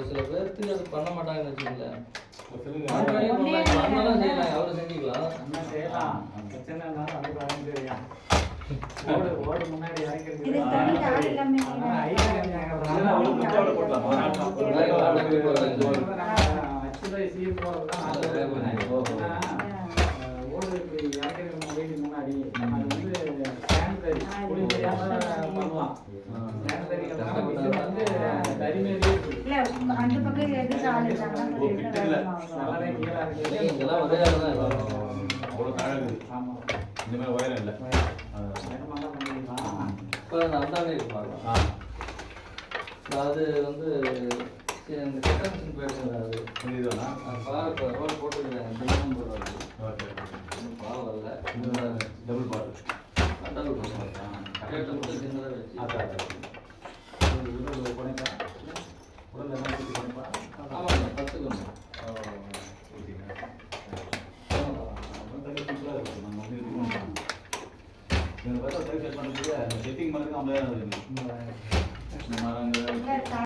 சில பேருக்கு அது பண்ண மாட்டாங்கன்னு வச்சுக்கோங்களேன். ஒண்ணே பண்ணலாம் செய்யலாம், அவரு செஞ்சுக்கலாம். என்ன செய்யலாம் பிரச்சனை இருந்தாலும் அது பலன் தெரியும். ஓடு முன்னாடி இறக்கிறது இது தனி ஆள் எல்லாமே ஆக்சுவலாக சீர் போகிறதுதான் ஓடு இப்படி இறக்கிறது முன்னாடி அது வந்து சானிடரி குடி தெரியாமல் பண்ணலாம். சானிடரிங்கிறதுனால வந்து தரிமேலே இல்ல அந்த பக்கம் எது ஆள் இருக்காங்கன்னா நல்லாவே கீழே இருக்குது. இதெல்லாம் ஒரே ஆள் தான் இருக்கும். அவ்வளோ தாழ ஆமாம் இந்த மாதிரி உயரம் இல்லை. வேணுமாதான் பண்ணிக்கலாம். இப்போ நல்லாவே இருப்பாங்க. அது வந்து இந்த கெட்ட மிஷின் போயிருக்காது. இதுதானா? இப்போ ரோல் போட்டுருக்காங்க, தினமும் போடுறாரு. ஓகே பாவம் வரல. டபுள் பாட்டு டபுள் போடுறாங்க. கேட்ட மட்டும் சின்னதாக வச்சு அதான் உடல் குறைப்பா உடல் என்ன சுற்றி குறைப்பா ஆமாங்க, 10 கொஞ்சம் செட்டிங் பண்ணுறதுக்கு 50,000 இருக்குது. மரங்கள்